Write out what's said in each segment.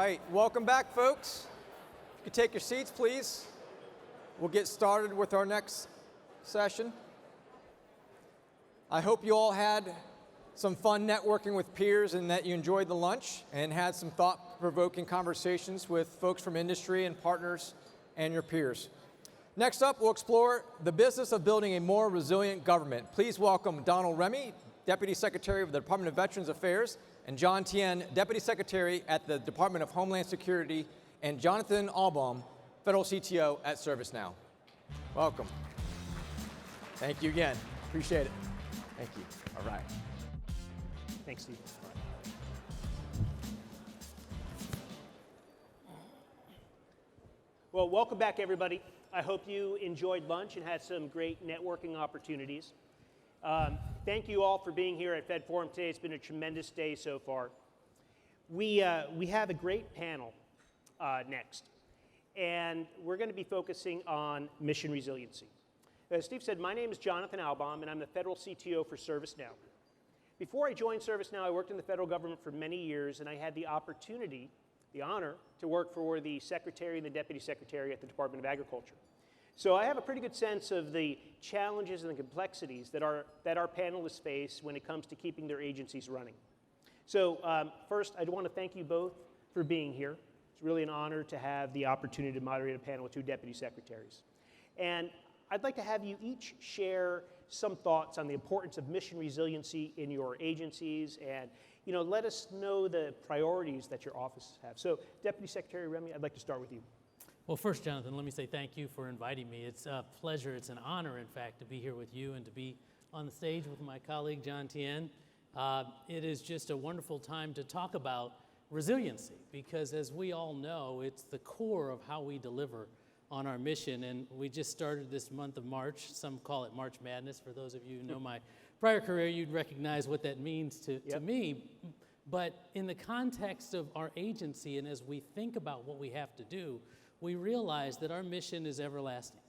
right, welcome back, folks. If you could take your seats, please. We'll get started with our next session. I hope you all had some fun networking with peers and that you enjoyed the lunch and had some thought-provoking conversations with folks from industry and partners and your peers. Next up, we'll explore the business of building a more resilient government. Please welcome Donald Remy, Deputy Secretary of the Department of Veterans Affairs, and John Tien, Deputy Secretary at the Department of Homeland Security, and Jonathan Alboum, Federal CTO at ServiceNow. Welcome. Thank you again. Appreciate it. Thank you. All right. Thanks, Steve. Well, welcome back, everybody. I hope you enjoyed lunch and had some great networking opportunities. Thank you all for being here at Fed Forum today. It's been a tremendous day so far. We have a great panel next, and we're going to be focusing on mission resiliency. As Steve said, my name is Jonathan Alboum, and I'm the Federal CTO for ServiceNow. Before I joined ServiceNow, I worked in the federal government for many years, and I had the opportunity, the honor, to work for the Secretary and the Deputy Secretary at the Department of Agriculture. So I have a pretty good sense of the challenges and the complexities that our panelists face when it comes to keeping their agencies running. So first, I want to thank you both for being here. It's really an honor to have the opportunity to moderate a panel with two deputy secretaries. And I'd like to have you each share some thoughts on the importance of mission resiliency in your agencies, and let us know the priorities that your offices have. So Deputy Secretary Remy, I'd like to start with you. Well, first, Jonathan, let me say thank you for inviting me. It's a pleasure, it's an honor, in fact, to be here with you and to be on the stage with my colleague, John Tien. It is just a wonderful time to talk about resiliency, because as we all know, it's the core of how we deliver on our mission. And we just started this month of March. Some call it March Madness. For those of you who know my prior career, you'd recognize what that means to me. But in the context of our agency, and as we think about what we have to do, we realize that our mission is everlasting.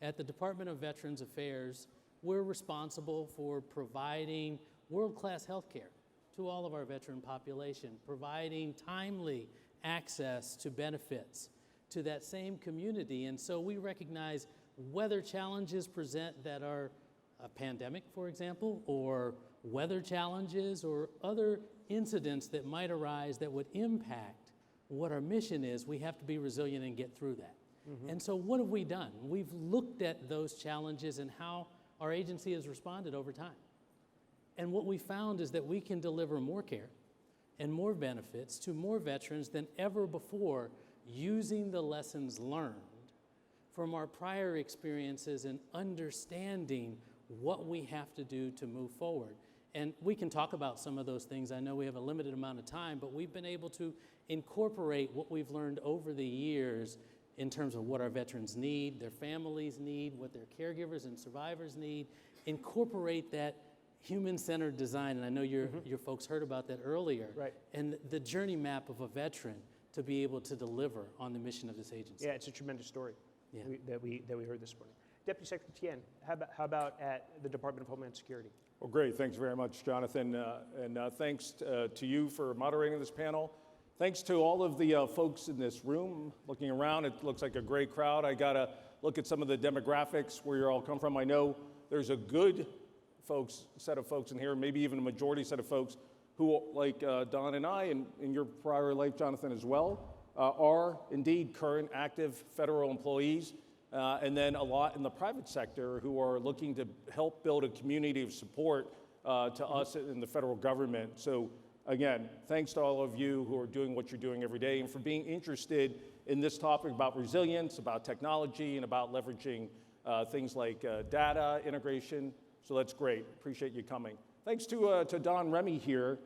At the Department of Veterans Affairs, we're responsible for providing world-class health care to all of our veteran population, providing timely access to benefits to that same community. And so we recognize whether challenges present that are a pandemic, for example, or weather challenges or other incidents that might arise that would impact what our mission is, we have to be resilient and get through that. Mm-hmm. And so what have we done? We've looked at those challenges and how our agency has responded over time. And what we found is that we can deliver more care and more benefits to more veterans than ever before, using the lessons learned from our prior experiences and understanding what we have to do to move forward. And we can talk about some of those things. I know we have a limited amount of time, but we've been able to incorporate what we've learned over the years in terms of what our veterans need, their families need, what their caregivers and survivors need, incorporate that human-centered design. And I know your folks heard about that earlier. Right. And the journey map of a veteran to be able to deliver on the mission of this agency. Yeah, it's a tremendous story that we heard this morning. Deputy Secretary Tien, how about at the Department of Homeland Security? Well, great. Thanks very much, Jonathan. And thanks to you for moderating this panel. Thanks to all of the folks in this room. Looking around, it looks like a great crowd. I got to look at some of the demographics, where you all come from. I know there's a good set of folks in here, maybe even a majority set of folks who, like Don and I, and in your prior life, Jonathan, as well, are indeed current active federal employees. And then a lot in the private sector who are looking to help build a community of support to us in the federal government. So again, thanks to all of you who are doing what you're doing every day and for being interested in this topic about resilience, about technology, and about leveraging things like data integration. So that's great. Appreciate you coming. Thanks to Don Remy here.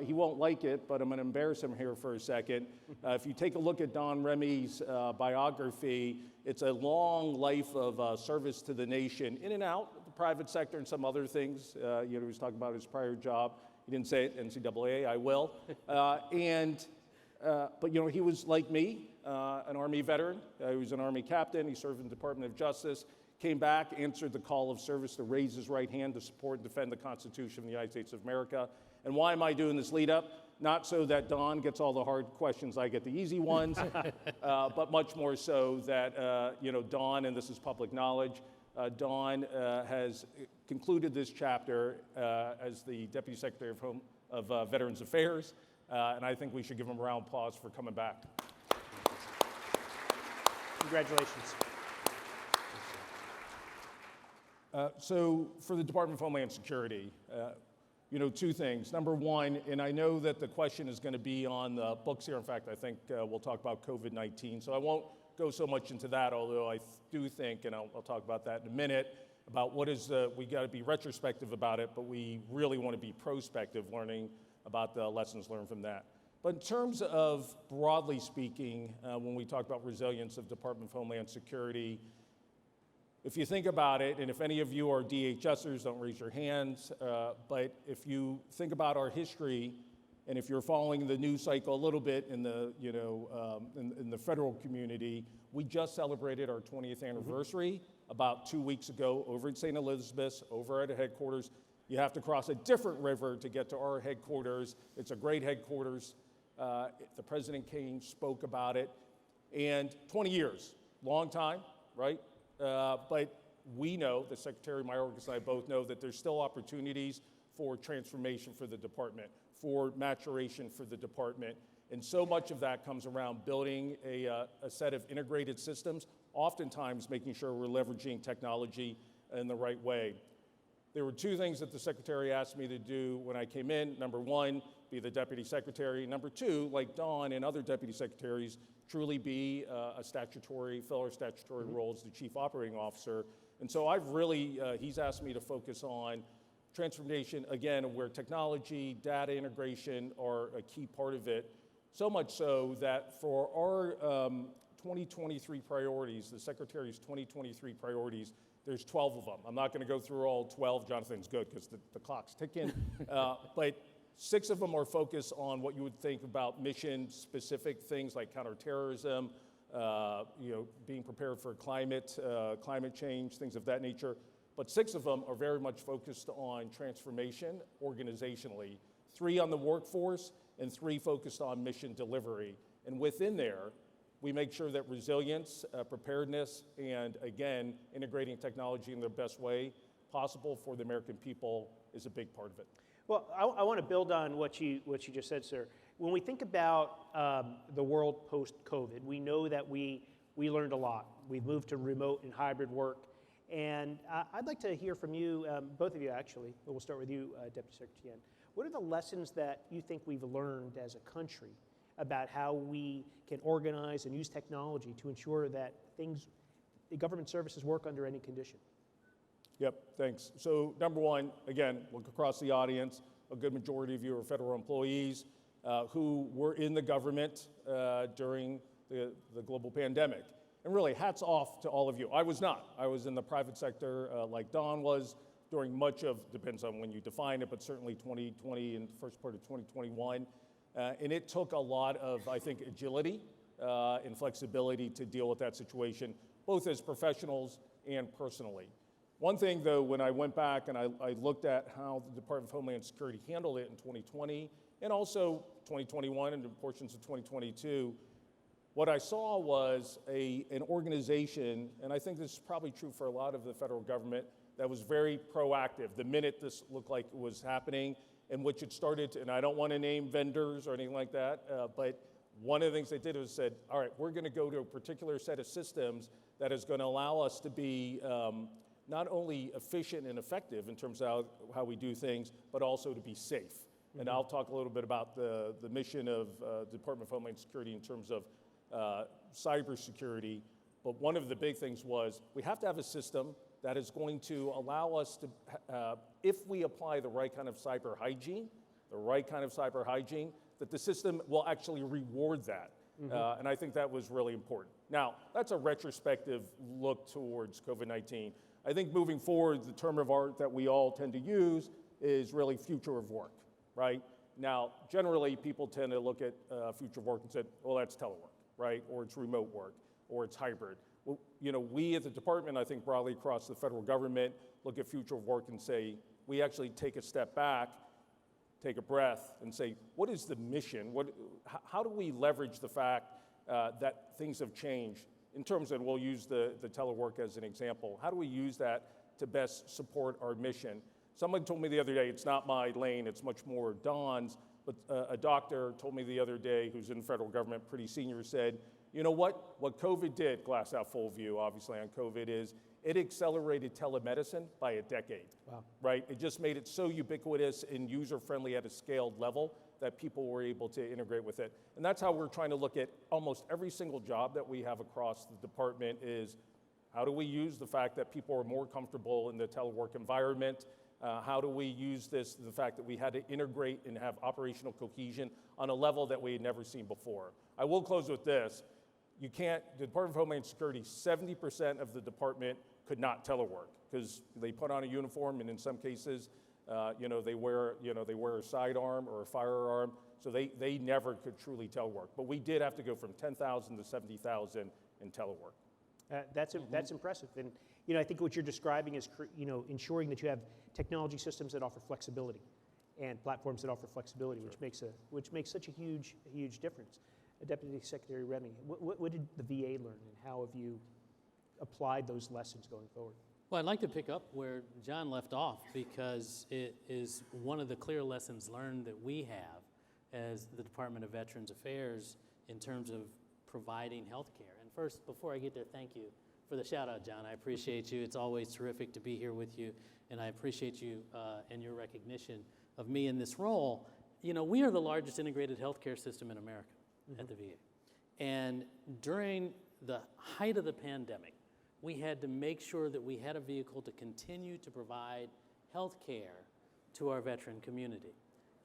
He won't like it, but I'm going to embarrass him here for a second. If you take a look at Don Remy's biography, it's a long life of service to the nation, in and out, the private sector and some other things. He was talking about his prior job. He didn't say it, NCAA, I will. But he was like me, an Army veteran. He was an Army captain. He served in the Department of Justice. came back, answered the call of service to raise his right hand to support and defend the Constitution of the United States of America. And why am I doing this lead up? Not so that Don gets all the hard questions, I get the easy ones, but much more so that, Don, and this is public knowledge, Don has concluded this chapter as the Deputy Secretary of Veterans Affairs, and I think we should give him a round of applause for coming back. Congratulations. So for the Department of Homeland Security, two things. Number one, and I know that the question is going to be on the books here. In fact, I think we'll talk about COVID-19. So I won't go so much into that, although I do think, and I'll talk about that in a minute, about what is, we got to be retrospective about it, but we really want to be prospective, learning about the lessons learned from that. But in terms of, broadly speaking, when we talk about resilience of Department of Homeland Security, if you think about it, and if any of you are DHSers, don't raise your hands, but if you think about our history, and if you're following the news cycle a little bit in the, in the federal community, we just celebrated our 20th anniversary about 2 weeks ago over in St. Elizabeth, over at a headquarters. You have to cross a different river to get to our headquarters. It's a great headquarters. The President came, spoke about it, and 20 years, long time, right? But we know, the Secretary Mayorkas and I both know, that there's still opportunities for transformation for the department, for maturation for the department. And so much of that comes around building a set of integrated systems, oftentimes making sure we're leveraging technology in the right way. There were two things that the Secretary asked me to do when I came in. Number one, be the Deputy Secretary. Number two, like Don and other Deputy Secretaries, truly be a statutory, fill our statutory role as the Chief Operating Officer. And so I've really, he's asked me to focus on transformation, again, where technology, data integration are a key part of it. So much so that for our 2023 priorities, the Secretary's 2023 priorities, there's 12 of them. I'm not going to go through all 12. Jonathan's good because the clock's ticking. But 6 of them are focused on what you would think about mission-specific things like counterterrorism, being prepared for climate change, things of that nature. But 6 of them are very much focused on transformation organizationally. 3 on the workforce and 3 focused on mission delivery. And within there, we make sure that resilience, preparedness, and again, integrating technology in the best way possible for the American people is a big part of it. Well, I want to build on what you just said, sir. When we think about the world post-COVID, we know that we learned a lot. We've moved to remote and hybrid work. And I'd like to hear from you, both of you actually, but we'll start with you, Deputy Secretary Tien. What are the lessons that you think we've learned as a country about how we can organize and use technology to ensure that the government services work under any condition? Yep, thanks. So number one, again, look across the audience. A good majority of you are federal employees who were in the government during the global pandemic. And really, hats off to all of you. I was not. I was in the private sector like Don was during much of, depends on when you define it, but certainly 2020 and the first part of 2021. And it took a lot of, I think, agility and flexibility to deal with that situation, both as professionals and personally. One thing, though, when I went back and I looked at how the Department of Homeland Security handled it in 2020 and also 2021 and portions of 2022, what I saw was an organization, and I think this is probably true for a lot of the federal government, that was very proactive the minute this looked like it was happening, in which it started to, and I don't want to name vendors or anything like that, but one of the things they did was said, all right, we're going to go to a particular set of systems that is going to allow us to be not only efficient and effective in terms of how we do things, but also to be safe. Mm-hmm. And I'll talk a little bit about the mission of the Department of Homeland Security in terms of cybersecurity. But one of the big things was we have to have a system that is going to allow us to, if we apply the right kind of cyber hygiene, that the system will actually reward that. Mm-hmm. And I think that was really important. Now, that's a retrospective look towards COVID-19. I think moving forward, the term of art that we all tend to use is really future of work, right? Now, generally, people tend to look at future of work and say, well, that's telework, right? Or it's remote work, or it's hybrid. we at the department, I think broadly across the federal government, look at future of work and say, we actually take a step back, take a breath, and say, what is the mission? How do we leverage the fact that things have changed in terms of, we'll use the telework as an example. How do we use that to best support our mission? Someone told me the other day, it's not my lane, it's much more Don's, but a doctor told me the other day, who's in federal government, pretty senior, said, you know what COVID did, glass half full view, obviously on COVID, is it accelerated telemedicine by a decade, right? It just made it so ubiquitous and user-friendly at a scaled level that people were able to integrate with it. And that's how we're trying to look at almost every single job that we have across the department is, how do we use the fact that people are more comfortable in the telework environment? How do we use the fact that we had to integrate and have operational cohesion on a level that we had never seen before? I will close with this. The Department of Homeland Security, 70% of the department could not telework because they put on a uniform, and in some cases, they wear a sidearm or a firearm, so they never could truly telework. But we did have to go from 10,000 to 70,000 in telework. That's impressive, and I think what you're describing is ensuring that you have technology systems that offer flexibility, and platforms that offer flexibility, which makes such a huge difference. Deputy Secretary Remy, what did the VA learn, and how have you applied those lessons going forward? Well, I'd like to pick up where John left off, because it is one of the clear lessons learned that we have as the Department of Veterans Affairs in terms of providing health care. And first, before I get there, thank you for the shout out, John. I appreciate you. It's always terrific to be here with you, and I appreciate you and your recognition of me in this role. We are the largest integrated healthcare system in America at the VA. And during the height of the pandemic, we had to make sure that we had a vehicle to continue to provide health care to our veteran community.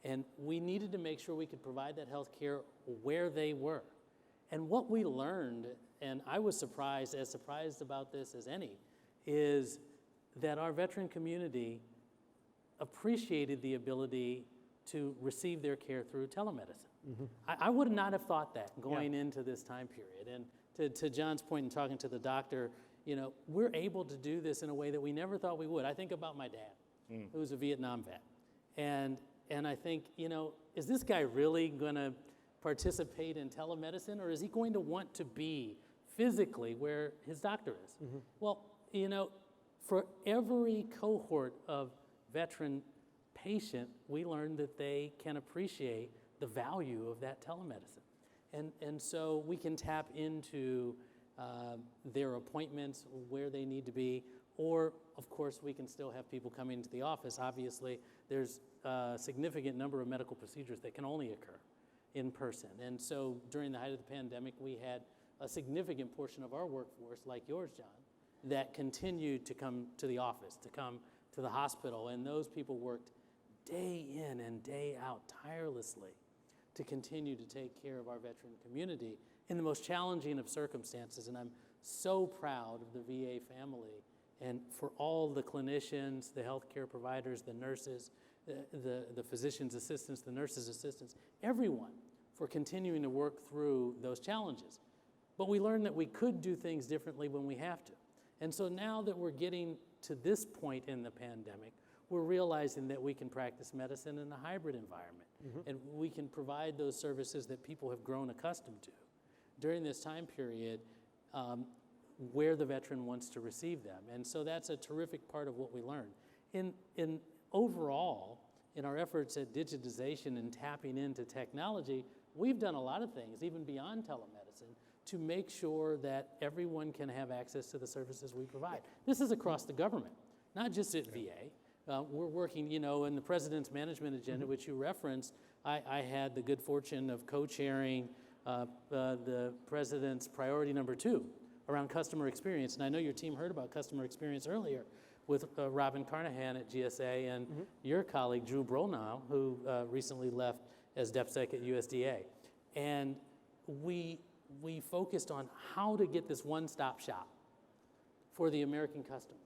And we needed to make sure we could provide that health care where they were. And what we learned, and I was as surprised about this as any, is that our veteran community appreciated the ability to receive their care through telemedicine. I would not have thought that going into this time period. And to John's point in talking to the doctor, we're able to do this in a way that we never thought we would. I think about my dad, who's a Vietnam vet. And I think, is this guy really going to participate in telemedicine, or is he going to want to be physically where his doctor is? Well, for every cohort of veteran patient, we learned that they can appreciate the value of that telemedicine. And so we can tap into their appointments where they need to be, or of course we can still have people coming into the office. Obviously, there's a significant number of medical procedures that can only occur in person. And so during the height of the pandemic, we had a significant portion of our workforce, like yours, John, that continued to come to the office, to come to the hospital, and those people worked day in and day out tirelessly to continue to take care of our veteran community in the most challenging of circumstances. And I'm so proud of the VA family, and for all the clinicians, the healthcare providers, the nurses, the physician's assistants, the nurses' assistants, everyone for continuing to work through those challenges. But we learned that we could do things differently when we have to. And so now that we're getting to this point in the pandemic, we're realizing that we can practice medicine in a hybrid environment, and we can provide those services that people have grown accustomed to during this time period where the veteran wants to receive them. And so that's a terrific part of what we learned. In overall, in our efforts at digitization and tapping into technology, we've done a lot of things, even beyond telemedicine, to make sure that everyone can have access to the services we provide. This is across the government, not just at VA. We're working, in the President's Management Agenda, which you referenced. I had the good fortune of co-chairing the President's priority number 2 around customer experience. And I know your team heard about customer experience earlier with Robin Carnahan at GSA and your colleague, Drew Brolnow, who recently left as DepSec at USDA. And we focused on how to get this one-stop shop for the American customer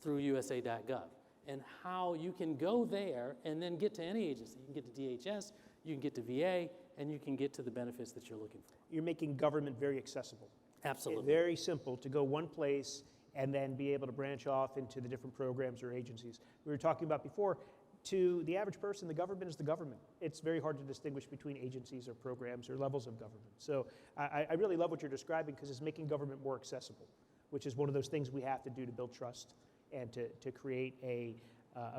through USA.gov, and how you can go there and then get to any agency. You can get to DHS, you can get to VA, and you can get to the benefits that you're looking for. You're making government very accessible. Absolutely. Very simple to go one place and then be able to branch off into the different programs or agencies. We were talking about before, to the average person, the government is the government. It's very hard to distinguish between agencies or programs or levels of government. So I really love what you're describing because it's making government more accessible, which is one of those things we have to do to build trust and to create a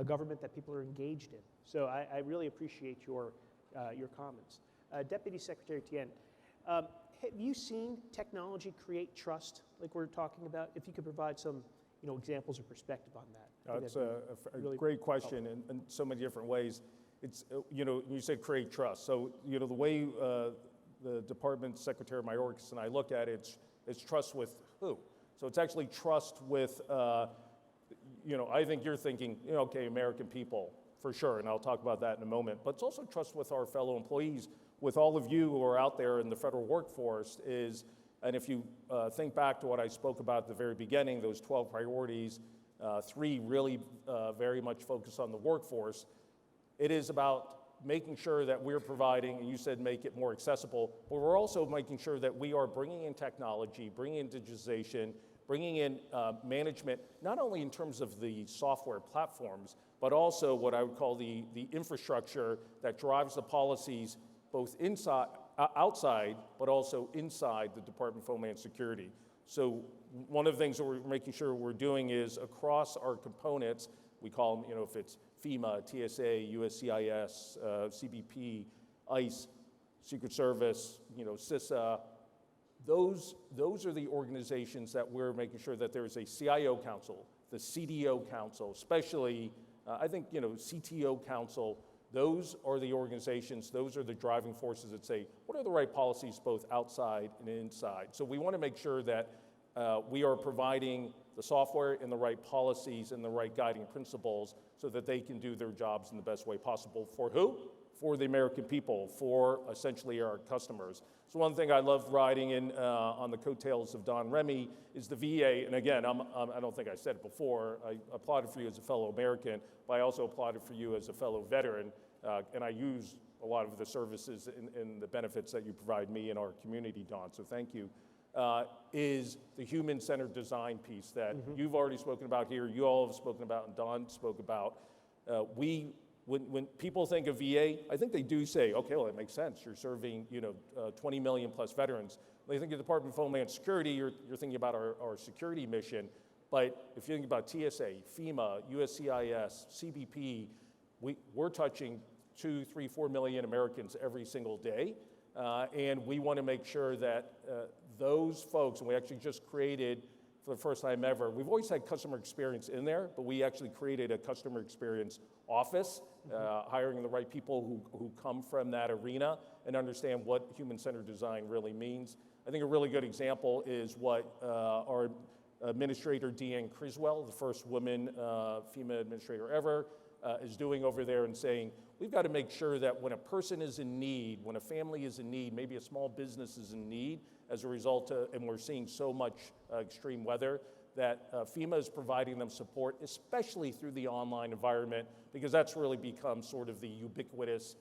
government that people are engaged in. So I really appreciate your comments. Deputy Secretary Tien, have you seen technology create trust like we're talking about? If you could provide some examples or perspective on that. That's a really great question in so many different ways. It's, you said create trust. So, the way the department secretary, my orgs, and I look at it, it's trust with who? So it's actually trust with, I think you're thinking, okay, American people, for sure, and I'll talk about that in a moment. But it's also trust with our fellow employees, with all of you who are out there in the federal workforce and if you think back to what I spoke about at the very beginning, those 12 priorities, 3 really very much focused on the workforce. It is about making sure that we're providing, and you said make it more accessible, but we're also making sure that we are bringing in technology, bringing in digitization, bringing in management, not only in terms of the software platforms, but also what I would call the infrastructure that drives the policies both outside, but also inside the Department of Homeland Security. So one of the things that we're making sure we're doing is across our components, we call them, if it's FEMA, TSA, USCIS, CBP, ICE, Secret Service, CISA, those are the organizations that we're making sure that there is a CIO council, the CDO council, especially, I think, CTO council. Those are the organizations, those are the driving forces that say, what are the right policies both outside and inside? So we want to make sure that we are providing the software and the right policies and the right guiding principles so that they can do their jobs in the best way possible. For who? For the American people, for essentially our customers. So one thing I love riding in on the coattails of Don Remy is the VA, and again, I don't think I said it before, I applauded for you as a fellow American, but I also applauded for you as a fellow veteran, and I use a lot of the services and the benefits that you provide me and our community, Don, so thank you, is the human-centered design piece that you've already spoken about here, you all have spoken about, and Don spoke about. When people think of VA, I think they do say, okay, well, it makes sense. You're serving, 20 million plus veterans. When you think of the Department of Homeland Security, you're thinking about our security mission. But if you think about TSA, FEMA, USCIS, CBP, we're touching 2, 3, 4 million Americans every single day. And we want to make sure that those folks, and we actually just created, for the first time ever, we've always had customer experience in there, but we actually created a customer experience office, hiring the right people who come from that arena and understand what human-centered design really means. I think a really good example is what our administrator, Deanne Criswell, the first woman FEMA administrator ever, is doing over there and saying, we've got to make sure that when a person is in need, when a family is in need, maybe a small business is in need as a result of, and we're seeing so much extreme weather, that FEMA is providing them support, especially through the online environment, because that's really become sort of the ubiquitous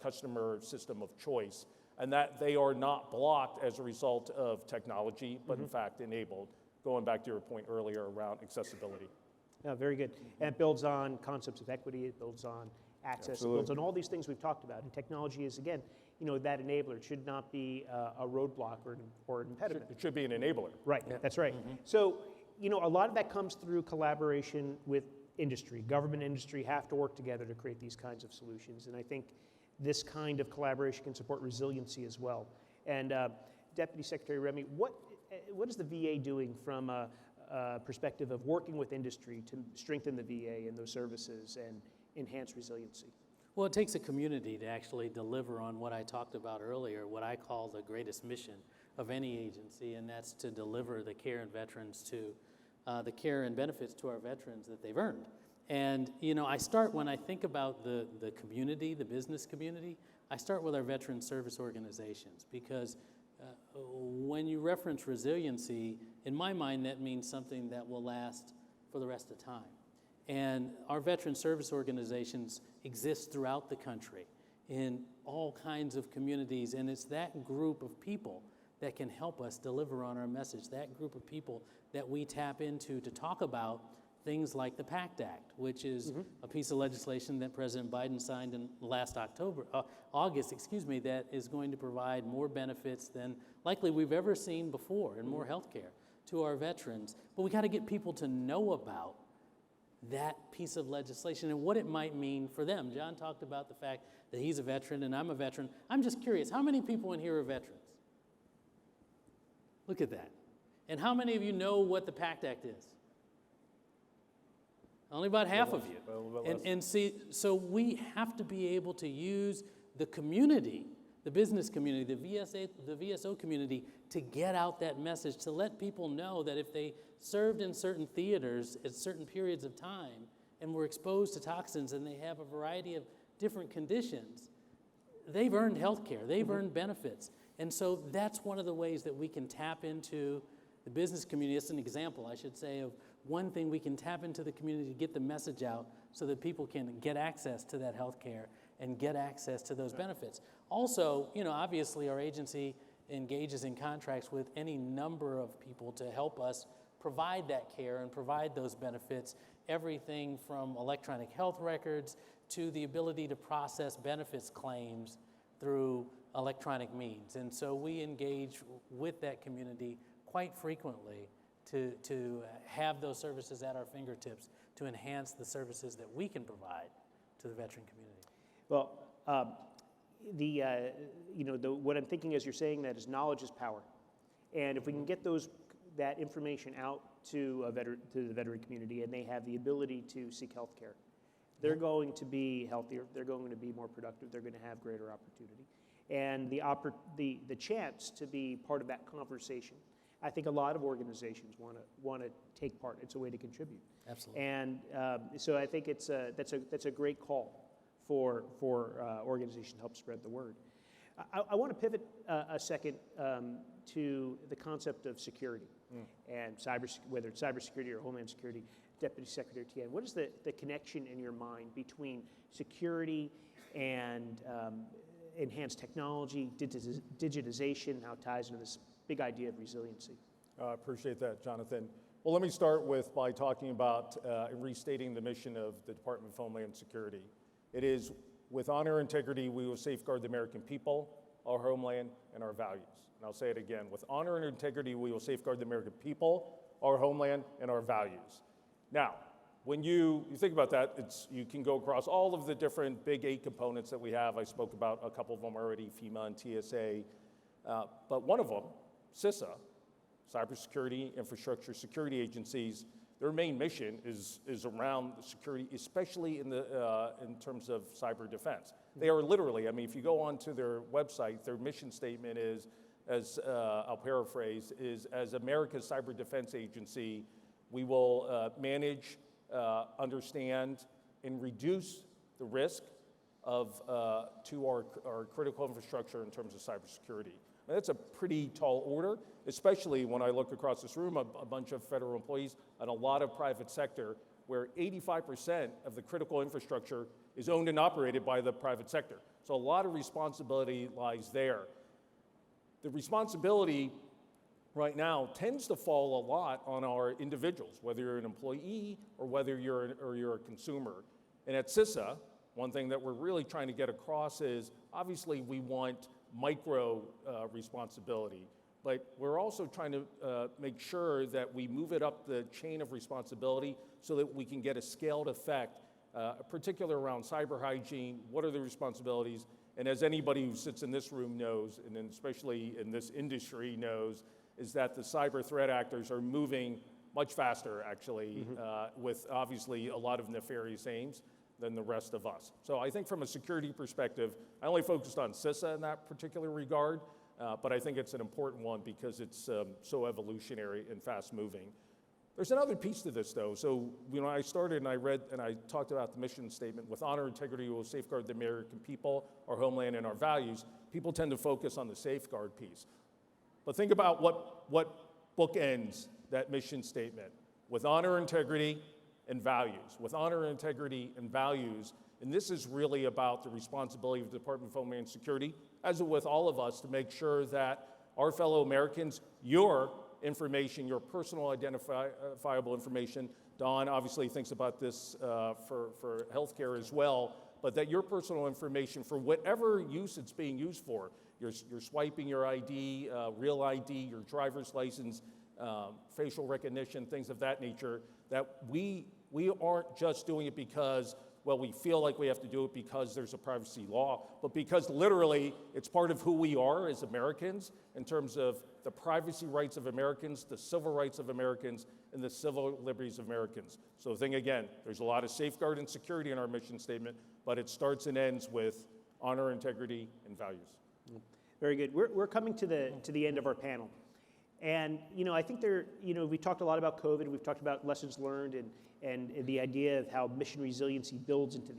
customer system of choice, and that they are not blocked as a result of technology, but in fact enabled, going back to your point earlier around accessibility. Very good. And it builds on concepts of equity, it builds on access, Absolutely. It builds on all these things we've talked about. And technology is, again, that enabler. It should not be a roadblock or an impediment. It should be an enabler. Right, that's right. So, a lot of that comes through collaboration with industry. Government and industry have to work together to create these kinds of solutions. And I think this kind of collaboration can support resiliency as well. And Deputy Secretary Remy, what is the VA doing from a perspective of working with industry to strengthen the VA and those services and enhance resiliency? Well, it takes a community to actually deliver on what I talked about earlier, what I call the greatest mission of any agency, and that's to deliver the care and veterans to the care and benefits to our veterans that they've earned. And I start when I think about the community, the business community, I start with our veteran service organizations, because when you reference resiliency, in my mind that means something that will last for the rest of time. And our veteran service organizations exist throughout the country in all kinds of communities, and it's that group of people that can help us deliver on our message, that group of people that we tap into to talk about things like the PACT Act, which is a piece of legislation that President Biden signed in last August, that is going to provide more benefits than likely we've ever seen before and more health care to our veterans. But we got to get people to know about that piece of legislation and what it might mean for them. John talked about the fact that he's a veteran and I'm a veteran. I'm just curious, how many people in here are veterans? Look at that. And how many of you know what the PACT Act is? Only about half of you. And see, so we have to be able to use the community, the business community, the VSO community, to get out that message, to let people know that if they served in certain theaters at certain periods of time and were exposed to toxins and they have a variety of different conditions, they've earned health care, they've earned benefits. And so that's one of the ways that we can tap into the business community. It's an example, I should say, of one thing we can tap into the community to get the message out so that people can get access to that health care and get access to those benefits. Also, obviously our agency engages in contracts with any number of people to help us provide that care and provide those benefits, everything from electronic health records to the ability to process benefits claims through electronic means. And so we engage with that community quite frequently to have those services at our fingertips to enhance the services that we can provide to the veteran community. Well, what I'm thinking as you're saying that is knowledge is power. And if we can get that information out to the veteran community and they have the ability to seek health care, they're going to be healthier, they're going to be more productive, they're going to have greater opportunity. And the chance to be part of that conversation, I think a lot of organizations want to take part. It's a way to contribute. Absolutely. And so I think that's a great call for organizations to help spread the word. I want to pivot a second to the concept of security and whether it's cybersecurity or Homeland Security. Deputy Secretary Tien, what is the connection in your mind between security and enhanced technology, digitization, how it ties into this big idea of resiliency? I appreciate that, Jonathan. Well, let me start by talking about and restating the mission of the Department of Homeland Security. It is, with honor and integrity, we will safeguard the American people, our homeland, and our values. And I'll say it again. With honor and integrity, we will safeguard the American people, our homeland, and our values. Now, when you think about that, you can go across all of the different big 8 components that we have. I spoke about a couple of them already, FEMA and TSA. But one of them, CISA, Cybersecurity Infrastructure Security Agencies, their main mission is around security, especially in terms of cyber defense. They are literally, if you go onto their website, their mission statement is, I'll paraphrase, is as America's cyber defense agency, we will manage, understand, and reduce the risk to our critical infrastructure in terms of cybersecurity. That's a pretty tall order, especially when I look across this room, a bunch of federal employees and a lot of private sector, where 85% of the critical infrastructure is owned and operated by the private sector. So a lot of responsibility lies there. The responsibility right now tends to fall a lot on our individuals, whether you're an employee or whether you're a consumer. And at CISA, one thing that we're really trying to get across is, obviously we want micro responsibility, but we're also trying to make sure that we move it up the chain of responsibility so that we can get a scaled effect, particularly around cyber hygiene. What are the responsibilities? And as anybody who sits in this room knows, and then especially in this industry knows, is that the cyber threat actors are moving much faster, actually, with obviously a lot of nefarious aims than the rest of us. So I think from a security perspective, I only focused on CISA in that particular regard, but I think it's an important one because it's so evolutionary and fast moving. There's another piece to this though. So when I started and I read and I talked about the mission statement, with honor and integrity, we will safeguard the American people, our homeland, and our values. People tend to focus on the safeguard piece. But think about what bookends that mission statement. With honor, integrity, and values. With honor, integrity, and values. And this is really about the responsibility of the Department of Homeland Security, as with all of us, to make sure that our fellow Americans, your information, your personal identifiable information. Don obviously thinks about this for healthcare as well, but that your personal information, for whatever use it's being used for, you're swiping your ID, real ID, your driver's license, facial recognition, things of that nature, that we aren't just doing it because, well, we feel like we have to do it because there's a privacy law, but because literally it's part of who we are as Americans in terms of the privacy rights of Americans, the civil rights of Americans, and the civil liberties of Americans. So the thing again, there's a lot of safeguard and security in our mission statement, but it starts and ends with honor, integrity, and values. Very good. We're coming to the end of our panel. And, I think we talked a lot about COVID, we've talked about lessons learned and the idea of how mission resiliency builds into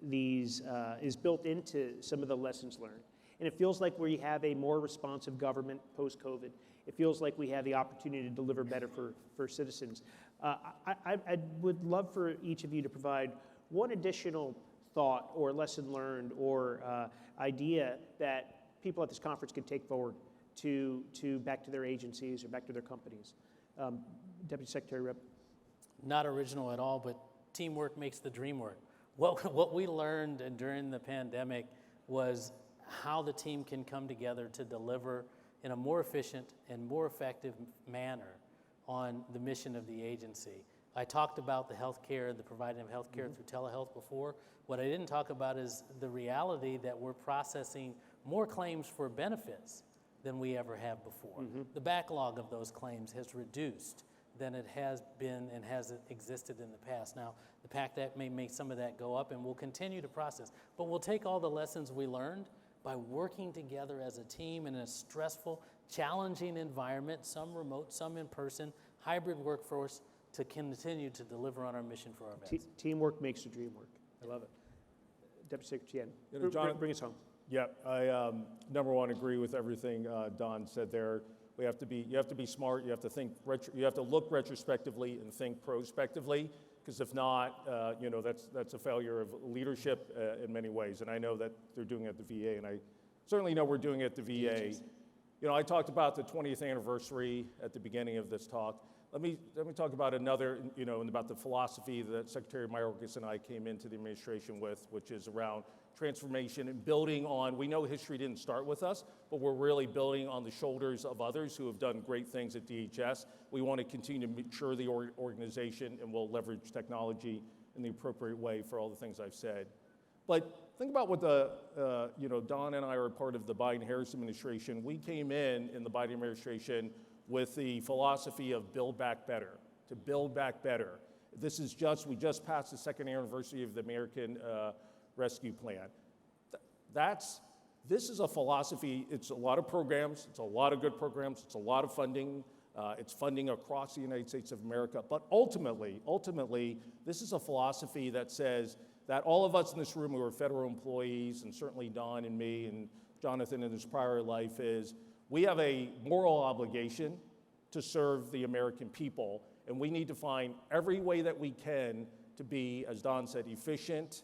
is built into some of the lessons learned. And it feels like we have a more responsive government post-COVID. It feels like we have the opportunity to deliver better for citizens. I would love for each of you to provide one additional thought or lesson learned or idea that people at this conference can take forward to back to their agencies or back to their companies. Deputy Secretary Rep. Not original at all, but teamwork makes the dream work. What we learned during the pandemic was how the team can come together to deliver in a more efficient and more effective manner on the mission of the agency. I talked about the healthcare, the providing of healthcare through telehealth before. What I didn't talk about is the reality that we're processing more claims for benefits than we ever have before. The backlog of those claims has reduced than it has been and has existed in the past. Now, the PACT Act may make some of that go up, and we'll continue to process. But we'll take all the lessons we learned by working together as a team in a stressful, challenging environment, some remote, some in person, hybrid workforce, to continue to deliver on our mission for our vets. Teamwork makes the dream work. I love it. Deputy Secretary Tien, John, bring us home. Yeah, I number one agree with everything Don said there. You have to be smart. You have to think. You have to look retrospectively and think prospectively. Because if not, that's a failure of leadership in many ways. And I know that they're doing it at the VA, and I certainly know we're doing it at the VA. I talked about the 20th anniversary at the beginning of this talk. Let me talk about another, and about the philosophy that Secretary Mayorkas and I came into the administration with, which is around transformation and building on. We know history didn't start with us, but we're really building on the shoulders of others who have done great things at DHS. We want to continue to mature the organization, and we'll leverage technology in the appropriate way for all the things I've said. But think about what Don and I are part of the Biden-Harris administration. We came in the Biden administration with the philosophy of build back better, to build back better. We just passed the second anniversary of the American Rescue Plan. This is a philosophy. It's a lot of programs. It's a lot of good programs. It's a lot of funding. It's funding across the United States of America. But ultimately, this is a philosophy that says that all of us in this room who are federal employees, and certainly Don and me and Jonathan in his prior life, is we have a moral obligation to serve the American people, and we need to find every way that we can to be, as Don said, efficient,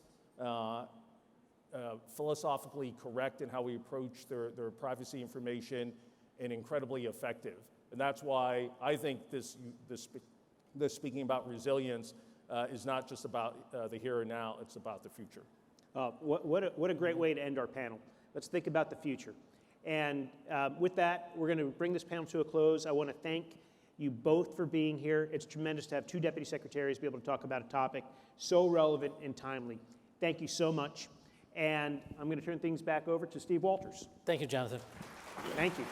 philosophically correct in how we approach their privacy information, and incredibly effective. And that's why I think this speaking about resilience is not just about the here and now, it's about the future. What a great way to end our panel. Let's think about the future. And with that, we're going to bring this panel to a close. I want to thank you both for being here. It's tremendous to have two deputy secretaries be able to talk about a topic so relevant and timely. Thank you so much. And I'm going to turn things back over to Steve Walters. Thank you, Jonathan. Thank you.